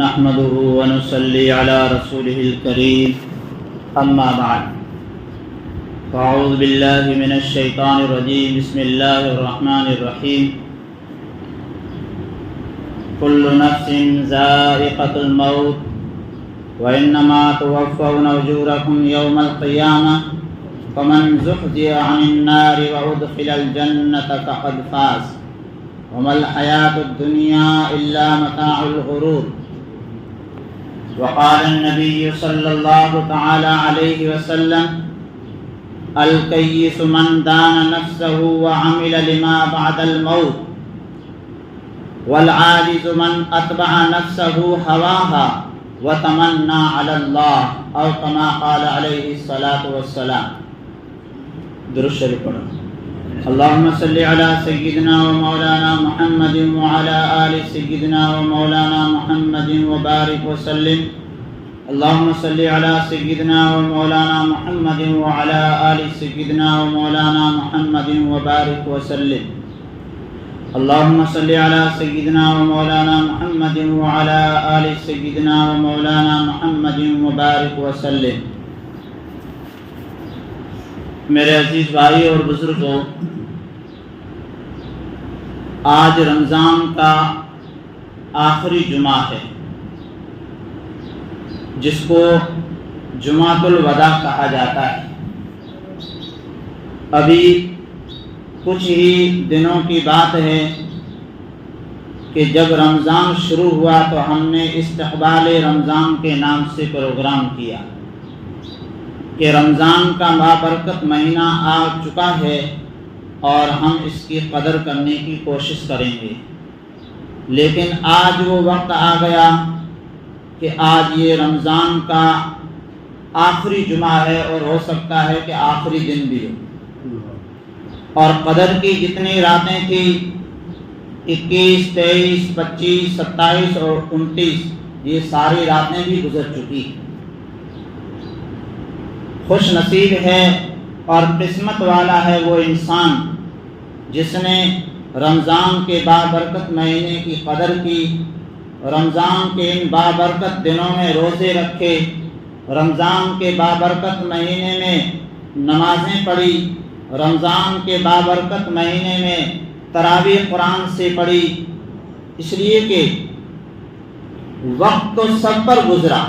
نحمده ونصلي على رسوله الكريم أما بعد فأعوذ بالله من الشيطان الرجيم بسم الله الرحمن الرحيم كل نفس ذائقة الموت وإنما توفون أجوركم يوم القيامة فمن زحزح عن النار وأدخل الجنة فقد فاز وما الحياة الدنيا إلا متاع الغرور. وقال النبي صلى الله تعالى عليه وسلم الكيس من دان نفسه وعمل لما بعد الموت والعاجز من أتبع نفسه هواها وتمنى على الله أو كما قال عليه الصلاة والسلام. درود شریف پڑھو. اللهم صل على سيدنا ومولانا محمد وعلى آل سيدنا ومولانا محمد وبارك وسلم. اللهم صل على سيدنا ومولانا محمد وعلى آل سيدنا ومولانا محمد وبارك وسلم. اللهم صل على سيدنا ومولانا محمد وعلى آل سيدنا ومولانا محمد وبارك وسلم. میرے عزیز بھائی اور بزرگوں، آج رمضان کا آخری جمعہ ہے جس کو جمعۃ الوداع کہا جاتا ہے. ابھی کچھ ہی دنوں کی بات ہے کہ جب رمضان شروع ہوا تو ہم نے استقبال رمضان کے نام سے پروگرام کیا کہ رمضان کا بابرکت مہینہ آ چکا ہے اور ہم اس کی قدر کرنے کی کوشش کریں گے. لیکن آج وہ وقت آ گیا کہ آج یہ رمضان کا آخری جمعہ ہے اور ہو سکتا ہے کہ آخری دن بھی ہو. اور قدر کی جتنی راتیں تھیں 21, 23, 25, 27 اور 29 یہ ساری راتیں بھی گزر چکی. خوش نصیب ہے اور قسمت والا ہے وہ انسان جس نے رمضان کے بابرکت مہینے کی قدر کی، رمضان کے ان بابرکت دنوں میں روزے رکھے، رمضان کے بابرکت مہینے میں نمازیں پڑھی، رمضان کے بابرکت مہینے میں تراویح قرآن سے پڑھی. اس لیے کہ وقت تو سب پر گزرا،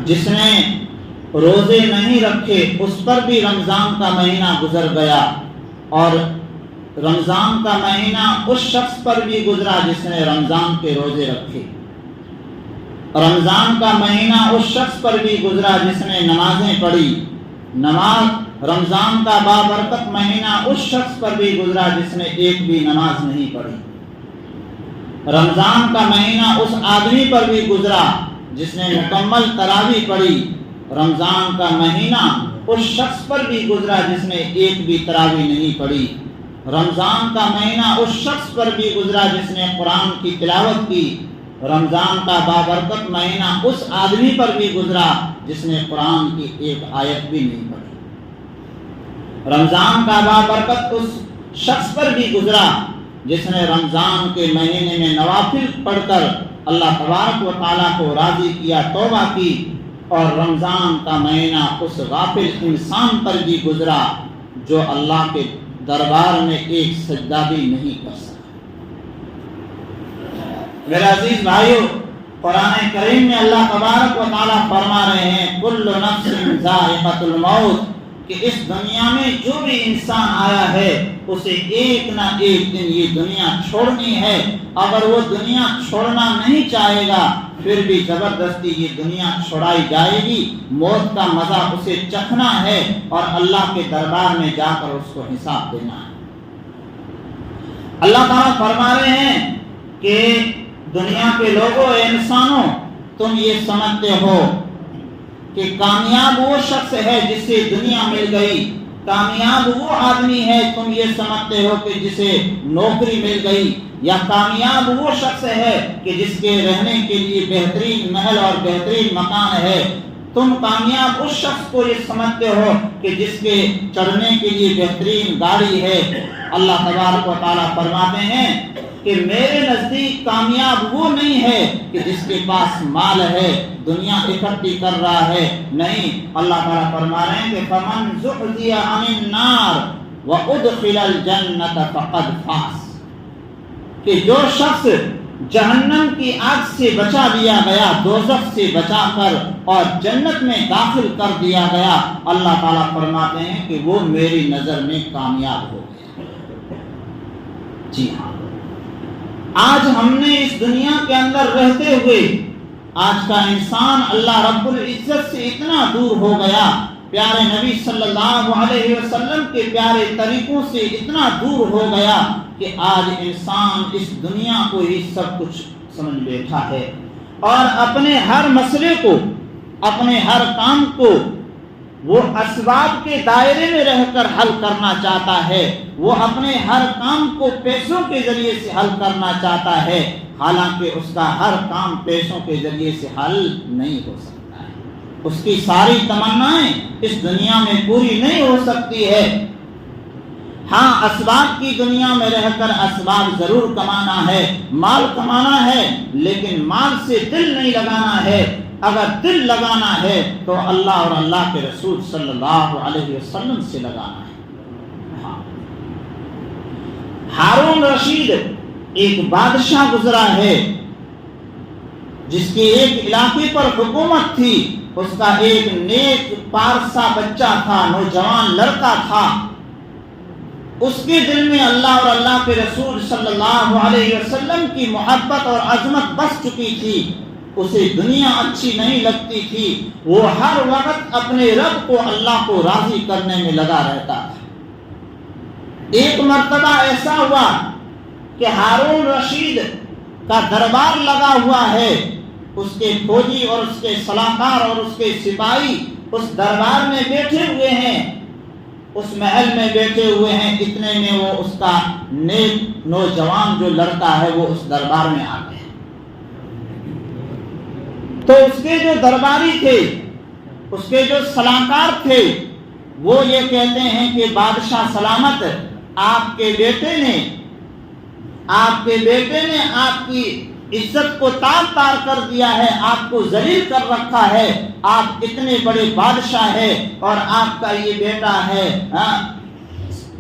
جس نے روزے نہیں رکھے اس پر بھی رمضان کا مہینہ گزر گیا، اور رمضان کا مہینہ اس شخص پر بھی گزرا جس نے رمضان کے روزے رکھے. رمضان کا مہینہ اس شخص پر بھی گزرا جس نے نمازیں پڑھی. رمضان کا بابرکت مہینہ اس شخص پر بھی گزرا جس نے ایک بھی نماز نہیں پڑھی. رمضان کا مہینہ اس آدمی پر بھی گزرا جس نے مکمل تراویح پڑھی. رمضان کا مہینہ اس شخص پر بھی گزرا جس نے ایک بھی تراویح نہیں پڑھی. رمضان کا مہینہ اس شخص پر بھی گزرا جس نے قرآن کی تلاوت کی. رمضان کا بابرکت مہینہ اس آدمی پر بھی گزرا جس نے قرآن کی ایک آیت بھی نہیں پڑھی. رمضان کا بابرکت اس شخص پر بھی گزرا جس نے رمضان کے مہینے میں نوافل پڑھ کر اللہ تبارک و تعالیٰ کو راضی کیا، توبہ کی. اور رمضان کا مہینہ اس غافل انسان پر بھی گزرا جو اللہ کے دربار میں ایک سجدہ بھی نہیں کر سکا. میرے عزیز بھائیو، قرآن کریم میں اللہ تبارک و تعالیٰ فرما رہے ہیں کل نفس ذائقۃ الموت، کہ اس دنیا میں جو بھی انسان آیا ہے اسے ایک نہ ایک دن یہ دنیا چھوڑنی ہے. اگر وہ دنیا چھوڑنا نہیں چاہے گا پھر بھی زبردستی یہ دنیا چھوڑائی جائے گی. موت کا مزہ اسے چکھنا ہے اور اللہ کے دربار میں جا کر اس کو حساب دینا ہے. اللہ تعالیٰ فرما رہے ہیں کہ دنیا کے لوگوں، انسانوں، تم یہ سمجھتے ہو کہ کامیاب وہ شخص ہے جس سے دنیا مل گئی، کامیاب وہ آدمی ہے تم یہ سمجھتے ہو کہ جسے نوکری مل گئی، یا کامیاب وہ شخص ہے کہ جس کے رہنے کے لیے بہترین محل اور بہترین مکان ہے. تم کامیاب اس شخص کو یہ سمجھتے ہو کہ جس کے چڑھنے کے لیے بہترین گاڑی ہے. اللہ تبارک و تعالیٰ فرماتے ہیں کہ میرے نزدیک کامیاب وہ نہیں ہے کہ جس کے پاس مال ہے، دنیا اکٹھی کر رہا ہے، نہیں، اللہ تعالیٰ فرما رہے ہیں کہ فمن زحزح عن النار وادخل الجنة فقد فاز، کہ جو شخص جہنم کی آگ سے بچا لیا گیا، دوزخ سے بچا کر اور جنت میں داخل کر دیا گیا، اللہ تعالیٰ فرماتے ہیں کہ وہ میری نظر میں کامیاب ہو گیا۔ جی ہاں، آج ہم نے اس دنیا کے اندر رہتے ہوئے آج کا انسان اللہ رب العزت سے اتنا دور ہو گیا، پیارے نبی صلی اللہ علیہ وسلم کے پیارے طریقوں سے اتنا دور ہو گیا کہ آج انسان اس دنیا کو ہی سب کچھ سمجھ بیٹھا ہے، اور اپنے ہر مسئلے کو، اپنے ہر کام کو وہ اسباب کے دائرے میں رہ کر حل کرنا چاہتا ہے، وہ اپنے ہر کام کو پیسوں کے ذریعے سے حل کرنا چاہتا ہے، حالانکہ اس کا ہر کام پیسوں کے ذریعے سے حل نہیں ہو سکتا ہے، اس کی ساری تمنائیں اس دنیا میں پوری نہیں ہو سکتی ہے۔ ہاں، اسباب کی دنیا میں رہ کر اسباب ضرور کمانا ہے، مال کمانا ہے، لیکن مال سے دل نہیں لگانا ہے۔ اگر دل لگانا ہے تو اللہ اور اللہ کے رسول صلی اللہ علیہ وسلم سے لگانا ہے۔ ہارون رشید ایک بادشاہ گزرا ہے جس کے ایک علاقے پر حکومت تھی، اس کا ایک نیک پارسا بچہ تھا، نوجوان لڑکا تھا، اس کے دل میں اللہ اور اللہ کے رسول صلی اللہ علیہ وسلم کی محبت اور عظمت بس چکی تھی، اسے دنیا اچھی نہیں لگتی تھی، وہ ہر وقت اپنے رب کو، اللہ کو راضی کرنے میں لگا رہتا تھا۔ ایک مرتبہ ایسا ہوا کہ ہارون رشید کا دربار لگا ہوا ہے، اس کے فوجی اور اس کے سلاکار اور اس کے سپاہی اس دربار میں بیٹھے ہوئے ہیں، اس محل میں بیٹھے ہوئے ہیں، اتنے میں وہ اس کا نیک نوجوان جو لڑکا ہے وہ اس دربار میں آ گئے۔ تو اس کے جو درباری تھے، اس کے جو سلاکار تھے، وہ یہ کہتے ہیں کہ بادشاہ سلامت، آپ کے بیٹے نے آپ کی عزت کو تار تار کر دیا ہے، آپ کو ذلیل کر رکھا ہے، آپ اتنے بڑے بادشاہ ہیں اور آپ کا یہ بیٹا ہے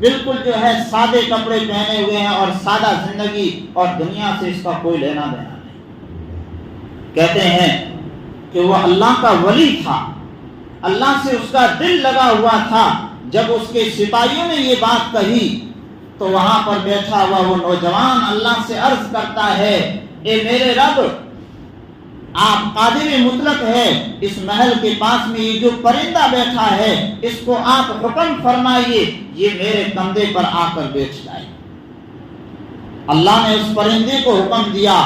بالکل جو ہے سادے کپڑے پہنے ہوئے ہیں اور سادہ زندگی، اور دنیا سے اس کا کوئی لینا دینا نہیں۔ کہتے ہیں کہ وہ اللہ کا ولی تھا، اللہ سے اس کا دل لگا ہوا تھا۔ جب اس کے سپاہیوں نے یہ بات کہی تو وہاں پر بیٹھا ہوا وہ نوجوان اللہ سے عرض کرتا ہے، اے میرے رب، آپ قادر مطلق ہے، اس محل کے پاس میں یہ جو پرندہ بیٹھا ہے اس کو آپ حکم فرمائیے یہ میرے کندھے پر آ کر بیٹھ جائے۔ اللہ نے اس پرندے کو حکم دیا،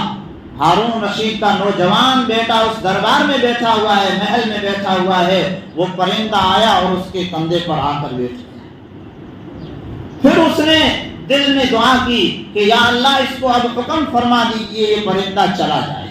ہارون رشید کا نوجوان بیٹا اس دربار میں بیٹھا ہوا ہے، محل میں بیٹھا ہوا ہے، وہ پرندہ آیا اور اس کے کندھے پر آ کر بیٹھ گیا۔ پھر اس نے دل میں دعا کی کہ یا اللہ، اس کو اب حکم فرما دیجئے یہ پرندہ چلا جائے۔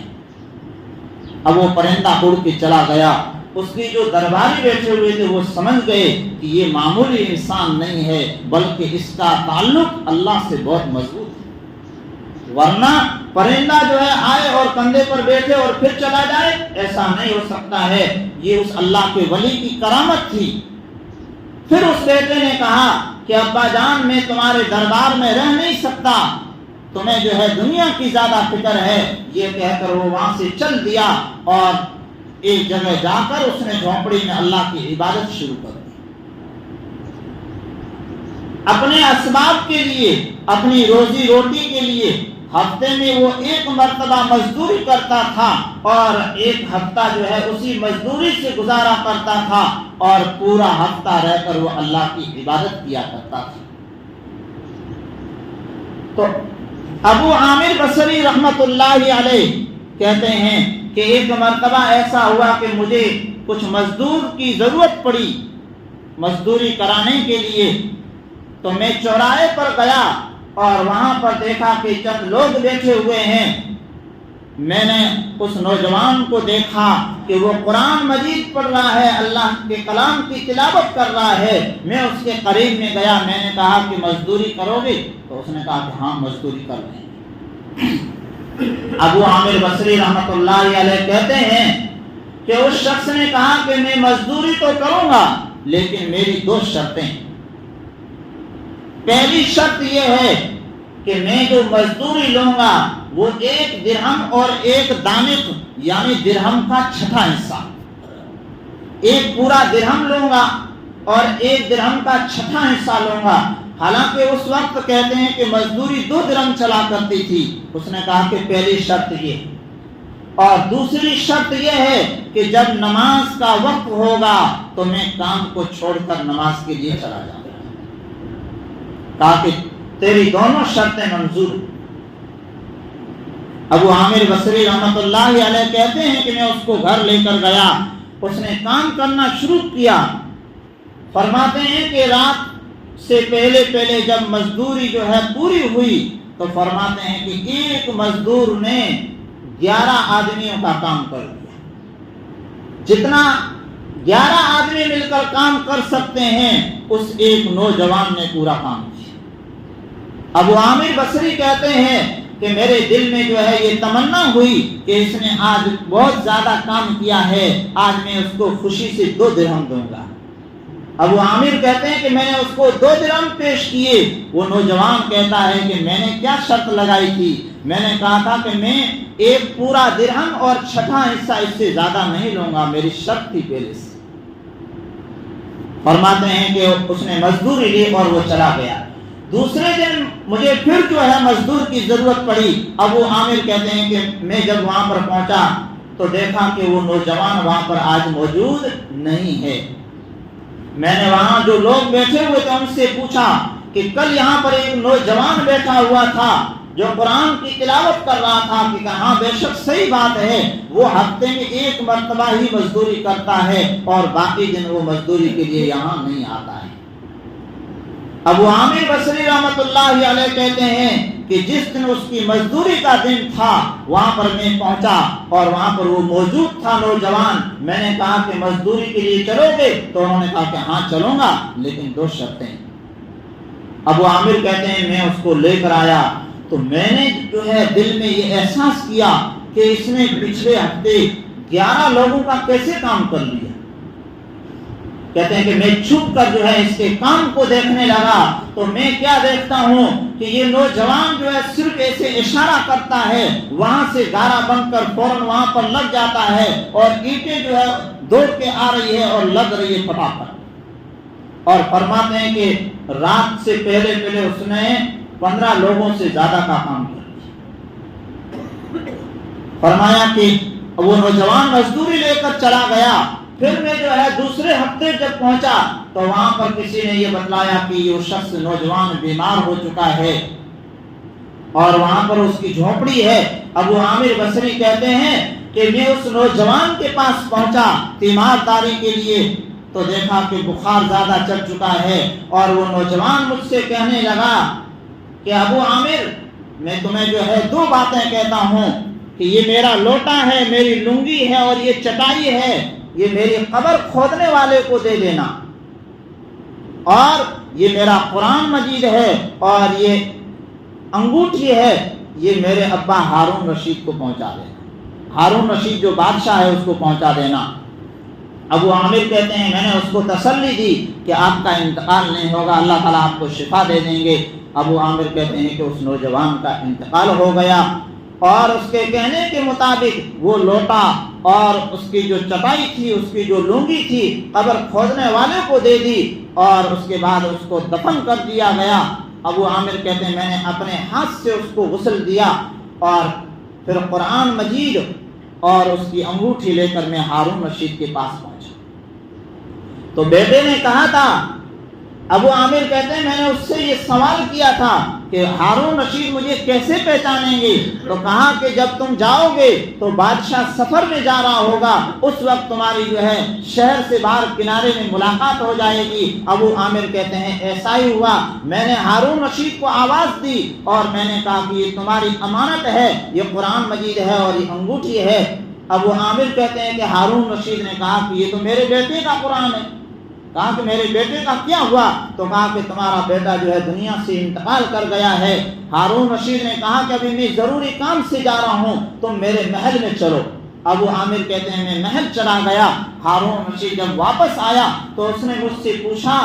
اب وہ پرندہ اڑ کے چلا گیا۔ اس کے جو درباری بیٹھے ہوئے تھے وہ سمجھ گئے کہ یہ معمولی انسان نہیں ہے، بلکہ اس کا تعلق اللہ سے بہت مضبوط ہے، ورنہ پرندہ جو ہے آئے اور کندھے پر بیٹھے اور پھر چلا جائے، ایسا نہیں ہو سکتا ہے۔ یہ اس اللہ کے ولی کی کرامت تھی۔ پھر اس بیٹے نے کہا کہ ابا جان، میں تمہارے دربار میں رہ نہیں سکتا، تمہیں جو ہے دنیا کی زیادہ فکر ہے، یہ کہہ کر وہ وہاں سے چل دیا اور ایک جگہ جا کر اس نے جھونپڑی میں اللہ کی عبادت شروع کر دی۔ اپنے اسباب کے لیے، اپنی روزی روٹی کے لیے ہفتے میں وہ ایک مرتبہ مزدوری کرتا تھا اور ایک ہفتہ جو ہے اسی مزدوری سے گزارا کرتا تھا، اور پورا ہفتہ رہ کر وہ اللہ کی عبادت کیا کرتا تھا۔ تو ابو عامر بصری رحمت اللہ علیہ کہتے ہیں کہ ایک مرتبہ ایسا ہوا کہ مجھے کچھ مزدور کی ضرورت پڑی مزدوری کرانے کے لیے، تو میں چوراہے پر گیا اور وہاں پر دیکھا کہ چند لوگ بیٹھے ہوئے ہیں۔ میں نے اس نوجوان کو دیکھا کہ وہ قرآن مجید پڑھ رہا ہے، اللہ کے کلام کی تلاوت کر رہا ہے۔ میں اس کے قریب میں گیا، میں نے کہا کہ مزدوری کرو گے؟ تو اس نے کہا کہ ہاں مزدوری کر رہے ہیں۔ ابو عامر بصری رحمۃ اللہ علیہ کہتے ہیں کہ اس شخص نے کہا کہ میں مزدوری تو کروں گا لیکن میری 2 شرطیں. پہلی شرط یہ ہے کہ میں جو مزدوری لوں گا وہ 1 درہم اور 1 دانق یعنی درہم کا 6واں حصہ. 1 پورا درہم لوں گا اور 1 درہم کا 6واں حصہ لوں گا. حالانکہ اس وقت کہتے ہیں کہ مزدوری 2 درہم چلا کرتی تھی. اس نے کہا کہ پہلی شرط یہ، اور دوسری شرط یہ ہے کہ جب نماز کا وقت ہوگا تو میں کام کو چھوڑ کر نماز کے لیے چلا جاؤں گا، تاکہ تیری دونوں شرطیں منظور. ابو عامر بصری رحمۃ اللہ علیہ کہتے ہیں کہ میں اس کو گھر لے کر گیا، اس نے کام کرنا شروع کیا. فرماتے ہیں کہ رات سے پہلے جب مزدوری جو ہے پوری ہوئی تو فرماتے ہیں کہ ایک مزدور نے 11 آدمیوں کا کام کر دیا. جتنا 11 آدمی مل کر کام کر سکتے ہیں اس ایک نوجوان نے پورا کام کیا. ابو عامر بصری کہتے ہیں کہ میرے دل میں جو ہے یہ تمنا ہوئی کہ اس نے آج بہت زیادہ کام کیا ہے، آج میں اس کو خوشی سے 2 درہم دوں گا. ابو عامر کہتے ہیں کہ میں نے اس کو 2 درہم پیش کیے. وہ نوجوان کہتا ہے کہ میں نے کیا شرط لگائی تھی؟ میں نے کہا تھا کہ میں 1 پورا درہم اور 6واں حصہ اس سے زیادہ نہیں لوں گا، میری شرط تھی پہلے سے. فرماتے ہیں کہ اس نے مزدوری لی اور وہ چلا گیا. دوسرے دن مجھے پھر جو ہے مزدور کی ضرورت پڑی. ابو عامر کہتے ہیں کہ میں جب وہاں پر پہنچا تو دیکھا کہ وہ نوجوان وہاں پر آج موجود نہیں ہے. میں نے وہاں جو لوگ بیٹھے ہوئے تھے ان سے پوچھا کہ کل یہاں پر ایک نوجوان بیٹھا ہوا تھا جو قرآن کی تلاوت کر رہا تھا، کہ ہاں بے شک صحیح بات ہے، وہ ہفتے میں 1 مرتبہ ہی مزدوری کرتا ہے اور باقی دن وہ مزدوری کے لیے یہاں نہیں آتا ہے. ابو عامر بصری رحمۃ اللہ علیہ کہتے ہیں کہ جس دن اس کی مزدوری کا دن تھا وہاں پر میں پہنچا اور وہاں پر وہ موجود تھا نوجوان. میں نے کہا کہ مزدوری کے لیے چلو گے؟ تو انہوں نے کہا کہ ہاں چلوں گا لیکن 2 شرطیں. ابو عامر کہتے ہیں میں اس کو لے کر آیا تو میں نے جو ہے دل میں یہ احساس کیا کہ اس نے پچھلے ہفتے 11 لوگوں کا کیسے کام کر لیا. کہتے ہیں کہ میں چھپ کر جو ہے اس کے کام کو دیکھنے لگا تو میں کیا دیکھتا ہوں کہ یہ نوجوان جو ہے صرف ایسے اشارہ کرتا ہے، وہاں سے گارا بن کر فوراً وہاں پر لگ جاتا ہے اور اینٹیں جو ہے دوڑ کے آ رہی ہے اور لگ رہی ہے پھٹافٹ. اور فرماتے ہیں کہ رات سے پہلے اس نے 15 لوگوں سے زیادہ کا کام کیا. فرمایا کہ وہ نوجوان مزدوری لے کر چلا گیا. پھر میں جو ہے دوسرے ہفتے جب پہنچا تو وہاں پر کسی نے یہ بتلایا کہ یہ شخص نوجوان بیمار ہو چکا ہے اور وہاں پر اس کی جھونپڑی ہے. ابو عامر بصری کہتے ہیں کہ میں اس نوجوان کے پاس پہنچا تیمارداری کے لیے تو دیکھا کہ بخار زیادہ چڑھ چکا ہے اور وہ نوجوان مجھ سے کہنے لگا کہ ابو عامر میں تمہیں جو ہے 2 باتیں کہتا ہوں کہ یہ میرا لوٹا ہے، میری لنگی ہے اور یہ چٹائی ہے، یہ میری قبر کھودنے والے کو دے دینا، اور یہ میرا قرآن مجید ہے اور یہ انگوٹھی ہے، یہ میرے ابا ہارون رشید کو پہنچا دینا. ہارون رشید جو بادشاہ ہے اس کو پہنچا دینا. ابو عامر کہتے ہیں میں نے اس کو تسلی دی کہ آپ کا انتقال نہیں ہوگا، اللہ تعالیٰ آپ کو شفا دے دیں گے. ابو عامر کہتے ہیں کہ اس نوجوان کا انتقال ہو گیا اور اس کے کہنے کے مطابق وہ لوٹا اور اس کی جو چٹائی تھی، اس کی جو لنگی تھی، قبر کھودنے والے کو دے دی اور اس کے بعد اس کو دفن کر دیا گیا. ابو عامر کہتے ہیں میں نے اپنے ہاتھ سے اس کو غسل دیا اور پھر قرآن مجید اور اس کی انگوٹھی لے کر میں ہارون رشید کے پاس پہنچا. تو بیٹے نے کہا تھا، ابو عامر کہتے ہیں میں نے اس سے یہ سوال کیا تھا کہ ہارون رشید مجھے کیسے پہچانیں گے؟ تو کہا کہ جب تم جاؤ گے تو بادشاہ سفر میں جا رہا ہوگا، اس وقت تمہاری جو ہے شہر سے باہر کنارے میں ملاقات ہو جائے گی. ابو عامر کہتے ہیں ایسا ہی ہوا. میں نے ہارون رشید کو آواز دی اور میں نے کہا کہ یہ تمہاری امانت ہے، یہ قرآن مجید ہے اور یہ انگوٹھی ہے. ابو عامر کہتے ہیں کہ ہارون رشید نے کہا کہ یہ تو میرے بیٹے کا قرآن ہے. کہا کہ میرے بیٹے کا کیا ہوا؟ تو کہا کہ تمہارا بیٹا جو ہے دنیا سے انتقال کر گیا ہے۔ ہارون رشید نے کہا کہ ابھی میں ضروری کام سے جا رہا ہوں، تم میرے محل میں چلو۔ ابو عامر کہتے ہیں میں محل چلا گیا۔ ہارون رشید جب واپس آیا تو اس نے مجھ سے پوچھا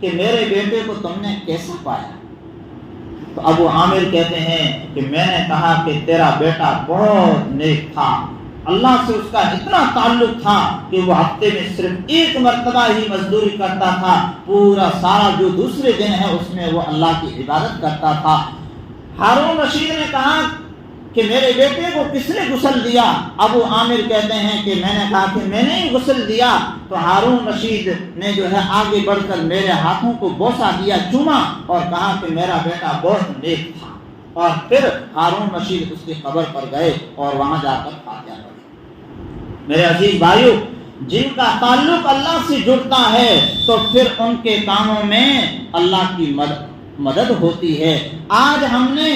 کہ میرے بیٹے کو تم نے کیسے پایا؟ تو ابو عامر کہتے ہیں کہ میں نے کہا کہ تیرا بیٹا بہت نیک تھا، اللہ سے اس کا اتنا تعلق تھا کہ وہ ہفتے میں صرف ایک مرتبہ ہی مزدوری کرتا تھا، پورا سارا جو دوسرے دن ہے اس میں وہ اللہ کی عبادت کرتا تھا۔ ہارون رشید نے کہا کہ میرے بیٹے کو کس نے غسل دیا؟ ابو عامر کہتے ہیں کہ میں نے کہا کہ میں نے ہی غسل دیا۔ تو ہارون رشید نے جو ہے آگے بڑھ کر میرے ہاتھوں کو بوسہ دیا، چوما، اور کہا کہ میرا بیٹا بہت نیک تھا۔ اور پھر ہارون رشید اس کی قبر پر گئے اور وہاں جا کر فاتحہ پڑھی۔ میرے عزیز بھائیو، جن کا تعلق اللہ سے جڑتا ہے تو پھر ان کے کاموں میں اللہ کی مدد ہوتی ہے۔ آج ہم نے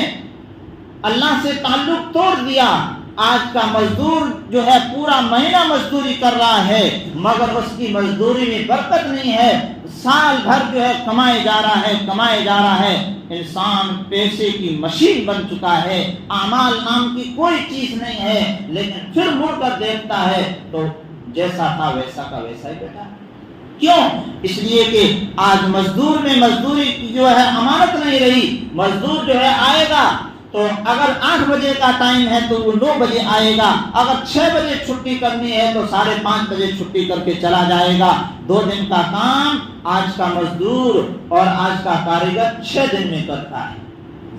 اللہ سے تعلق توڑ دیا، آج کا مزدور جو ہے پورا مہینہ مزدوری کر رہا ہے مگر اس کی مزدوری میں برکت نہیں ہے، سال بھر جو ہے کمائے جا رہا ہے۔ انسان پیسے کی مشین بن چکا ہے، اعمال نام کی کوئی چیز نہیں ہے، لیکن پھر مڑ کر دیکھتا ہے تو جیسا تھا ویسا کا ویسا ہی بیٹھا۔ کیوں؟ اس لیے کہ آج مزدور میں مزدوری کی جو ہے امانت نہیں رہی۔ مزدور جو ہے آئے گا تو اگر 8 بجے کا ٹائم ہے تو وہ 9 بجے آئے گا، اگر 6 بجے چھٹی کرنی ہے تو 5:30 بجے چھٹی کر کے چلا جائے گا۔ 2 دن کا کام آج کا مزدور اور آج کا کاریگر 6 دن میں کرتا ہے۔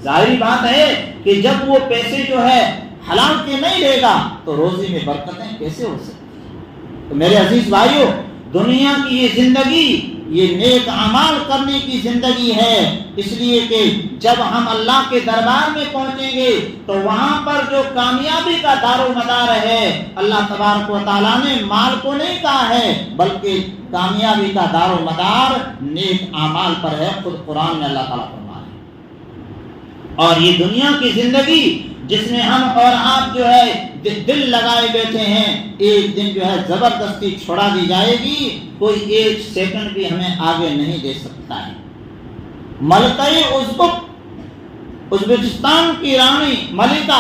ظاہری بات ہے کہ جب وہ پیسے جو ہے حلال کے نہیں لے گا تو روزی میں برکتیں کیسے ہو سکتی ہیں؟ تو میرے عزیز بھائیو، دنیا کی یہ زندگی یہ نیک اعمال کرنے کی زندگی ہے، اس لیے کہ جب ہم اللہ کے دربار میں پہنچیں گے تو وہاں پر جو کامیابی کا دار و مدار ہے، اللہ تبارک و تعالیٰ نے مال کو نہیں کہا ہے بلکہ کامیابی کا دار و مدار نیک اعمال پر ہے۔ خود قرآن میں اللہ تعالیٰ فرمایا ہے۔ اور یہ دنیا کی زندگی جس میں ہم اور آپ جو ہے دل لگائے بیٹھے ہیں، ایک دن جو ہے زبردستی چھوڑا دی جائے گی، کوئی 1 سیکنڈ بھی ہمیں آگے نہیں دے سکتا ہے۔ ملکہ ازبکستان کی رانی ملکہ،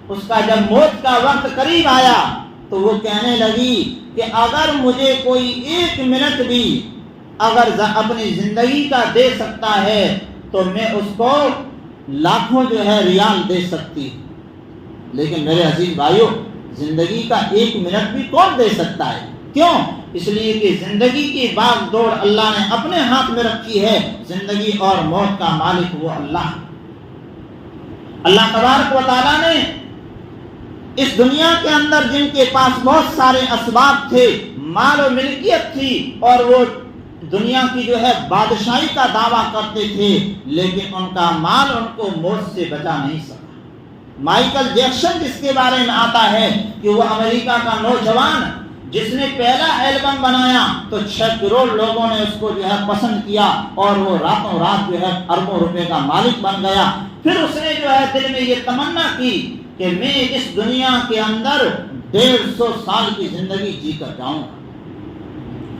اس کا جب موت کا وقت قریب آیا تو وہ کہنے لگی کہ اگر مجھے کوئی 1 منٹ بھی اگر اپنی زندگی کا دے سکتا ہے تو میں اس کو لاکھوں جو ہے ریال دے سکتی ہوں، لیکن میرے عزیز بھائیو زندگی کا 1 منٹ بھی کون دے سکتا ہے؟ کیوں؟ اس لیے کہ زندگی کی باغ دوڑ اللہ نے اپنے ہاتھ میں رکھی ہے، زندگی اور موت کا مالک وہ اللہ ہے۔ اللہ تبارک و تعالیٰ نے اس دنیا کے اندر جن کے پاس بہت سارے اسباب تھے، مال و ملکیت تھی، اور وہ دنیا کی جو ہے بادشاہی کا دعویٰ کرتے تھے، لیکن ان کا مال ان کو موت سے بچا نہیں سکا۔ مائیکل جیکسن جس کے بارے میں آتا ہے کہ وہ امریکہ کا نوجوان جس نے پہلا البم بنایا تو 6 کروڑ لوگوں نے اس کو جو ہے پسند کیا اور وہ راتوں رات جو ہے اربوں روپے کا مالک بن گیا۔ پھر اس نے جو ہے دل میں یہ تمنا کی کہ میں اس دنیا کے اندر 150 سال کی زندگی جی کر جاؤں گا۔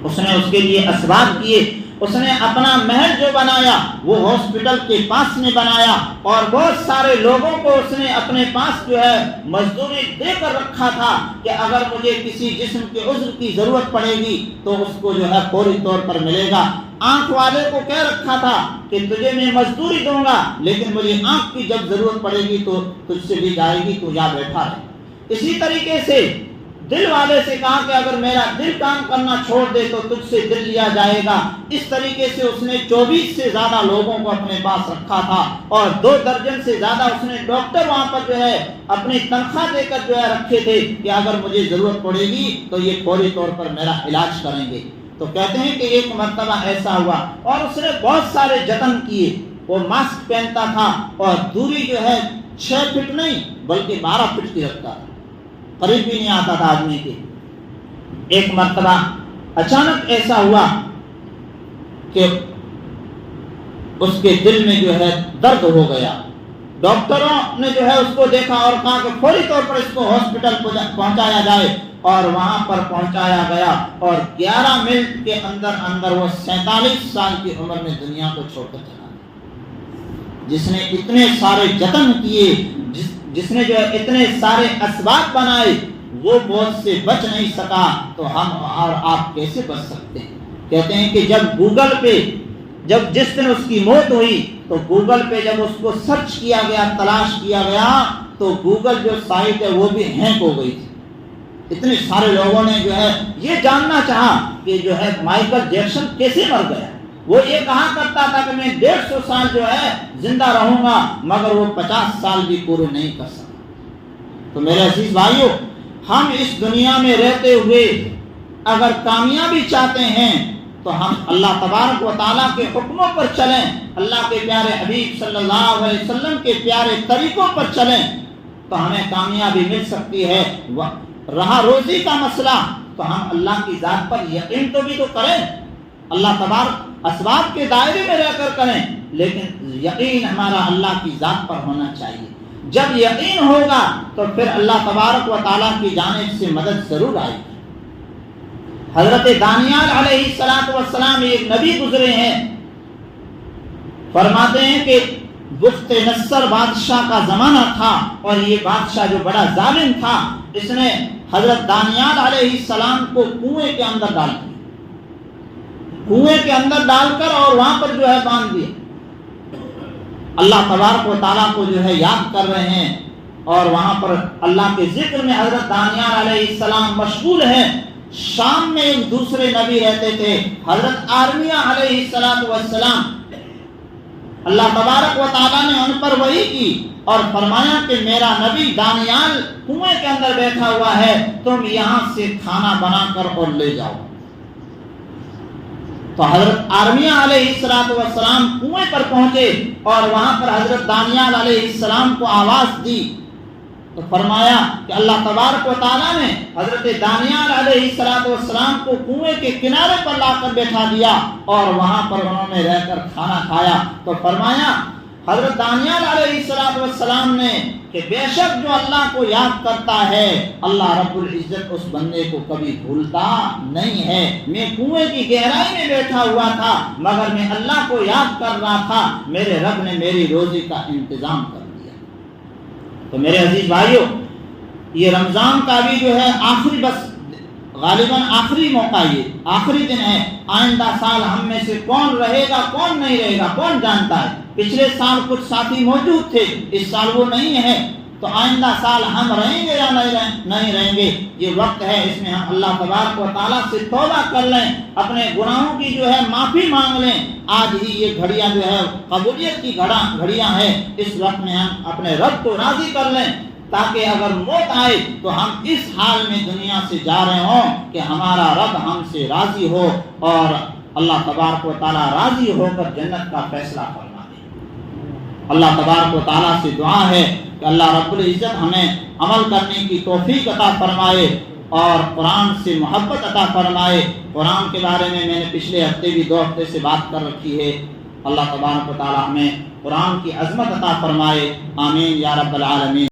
اس نے اس کے لیے اسباب کیے، اس نے اپنا محل جو بنایا وہ ہاسپٹل کے پاس میں بنایا، اور بہت سارے لوگوں کو اس نے اپنے پاس جو ہے مزدوری دے کر رکھا تھا کہ اگر مجھے کسی جسم کے عضو کی ضرورت پڑے گی تو اس کو جو ہے فوری طور پر ملے گا۔ آنکھ والے کو کہہ رکھا تھا کہ تجھے میں مزدوری دوں گا لیکن مجھے آنکھ کی جب ضرورت پڑے گی تو تجھ سے بھی جائے گی، تو یہاں بیٹھا ہے۔ اسی طریقے سے دل والے سے کہا کہ اگر میرا دل کام کرنا چھوڑ دے تو تجھ سے دل لیا جائے گا۔ اس طریقے سے اس نے 24 سے زیادہ لوگوں کو اپنے پاس رکھا تھا، اور 2 درجن سے زیادہ اس نے ڈاکٹر وہاں پر جو ہے اپنی تنخواہ دے کر جو ہے رکھے تھے کہ اگر مجھے ضرورت پڑے گی تو یہ فوری طور پر میرا علاج کریں گے۔ تو کہتے ہیں کہ ایک مرتبہ ایسا ہوا اور اس نے بہت سارے جتن کیے، وہ ماسک پہنتا تھا اور دوری جو ہے 6 فٹ نہیں بلکہ 12 فٹ کی رکھتا تھا، قریب بھی نہیں آتا تھا آدمی کے۔ ایک مرتبہ اچانک ایسا ہوا کہ اس کے دل میں جو ہے درد ہو گیا۔ ڈاکٹروں نے جو ہے اس کو دیکھا اور کہا کہ فوری طور پر اس کو ہاسپٹل پہنچایا جائے۔ اور وہاں پر پہنچایا گیا، اور 11 منٹ کے اندر اندر وہ 47 سال کی عمر میں دنیا کو چھوڑ کر چلا گیا۔ جس نے اتنے سارے جتن کیے، جس نے جو ہے اتنے سارے اسباب بنائے، وہ موت سے بچ نہیں سکا، تو ہم اور آپ کیسے بچ سکتے ہیں؟ کہتے ہیں کہ جب گوگل پہ جس دن اس کی موت ہوئی تو گوگل پہ جب اس کو سرچ کیا گیا، تلاش کیا گیا، تو گوگل جو سائٹ ہے وہ بھی ہینگ ہو گئی تھی۔ اتنے سارے لوگوں نے جو ہے یہ جاننا چاہا کہ جو ہے مائیکل جیکسن کیسے مر گیا۔ وہ یہ کہا کرتا تھا کہ میں 150 سال جو ہے زندہ رہوں گا، مگر وہ 50 سال بھی پورے نہیں کر سکا۔ تو میرے عزیز بھائیو، ہم اس دنیا میں رہتے ہوئے اگر کامیابی چاہتے ہیں تو ہم اللہ تبارک و تعالیٰ کے حکموں پر چلیں، اللہ کے پیارے حبیب صلی اللہ علیہ وسلم کے پیارے طریقوں پر چلیں تو ہمیں کامیابی مل سکتی ہے۔ رہا روزی کا مسئلہ تو ہم اللہ کی ذات پر یقین تو بھی تو کریں، اللہ تبارک اسباب کے دائرے میں رہ کر کریں، لیکن یقین ہمارا اللہ کی ذات پر ہونا چاہیے۔ جب یقین ہوگا تو پھر اللہ تبارک و تعالیٰ کی جانب سے مدد ضرور آئے گی۔ حضرت دانیال علیہ السلام ایک نبی گزرے ہیں، فرماتے ہیں کہ بخت نصر بادشاہ کا زمانہ تھا، اور یہ بادشاہ جو بڑا ظالم تھا، اس نے حضرت دانیال علیہ السلام کو کنویں کے اندر ڈال دیا، کنویں کے اندر ڈال کر اور وہاں پر جو ہے باندھ دیا۔ اللہ تبارک و تعالیٰ کو جو ہے یاد کر رہے ہیں، اور وہاں پر اللہ کے ذکر میں حضرت دانیال علیہ السلام مشغول ہیں۔ شام میں ایک دوسرے نبی رہتے تھے، حضرت آرمیہ علیہ السلام۔ اللہ تبارک و تعالیٰ نے ان پر وحی کی اور فرمایا کہ میرا نبی دانیال کنویں کے اندر بیٹھا ہوا ہے، تم یہاں سے کھانا بنا کر اور لے جاؤ۔ تو حضرت آرمیہ علیہ السلام کنویں پر پہنچے اور وہاں پر حضرت دانیال علیہ السلام کو آواز دی، تو فرمایا کہ اللہ تبارک و تعالیٰ نے حضرت دانیال علیہ السلام کو کنویں کے کنارے پر لا کر بیٹھا دیا، اور وہاں پر انہوں نے رہ کر کھانا کھایا۔ تو فرمایا حضرت دانیال علیہ السلام نے کہ بے شک جو اللہ کو یاد کرتا ہے اللہ رب العزت اس بندے کو کبھی بھولتا نہیں ہے۔ میں کنویں کی گہرائی میں بیٹھا ہوا تھا، مگر میں اللہ کو یاد کر رہا تھا، میرے رب نے میری روزی کا انتظام کر دیا۔ تو میرے عزیز بھائیو، یہ رمضان کا بھی جو ہے آخری، بس غالباً آخری موقع، یہ آخری دن ہے۔ آئندہ سال ہم میں سے کون رہے گا کون نہیں رہے گا کون جانتا ہے۔ پچھلے سال کچھ ساتھی موجود تھے، اس سال وہ نہیں ہے، تو آئندہ سال ہم رہیں گے یا نہیں رہیں گے، یہ وقت ہے، اس میں ہم اللہ تبارک و تعالیٰ سے توبہ کر لیں، اپنے گناہوں کی جو ہے معافی مانگ لیں۔ آج ہی یہ گھڑیاں جو ہے قبولیت کی گھڑیاں ہیں، اس وقت میں ہم اپنے رب کو راضی کر لیں، تاکہ اگر موت آئے تو ہم اس حال میں دنیا سے جا رہے ہوں کہ ہمارا رب ہم سے راضی ہو، اور اللہ تبارک و تعالیٰ راضی ہو کر جنت کا فیصلہ فرما دے۔ اللہ تبارک و تعالیٰ سے دعا ہے کہ اللہ رب العزت ہمیں عمل کرنے کی توفیق عطا فرمائے اور قرآن سے محبت عطا فرمائے۔ قرآن کے بارے میں نے پچھلے ہفتے بھی 2 ہفتے سے بات کر رکھی ہے۔ اللہ تبارک و تعالیٰ ہمیں قرآن کی عظمت عطا فرمائے، آمین یا رب العالمین۔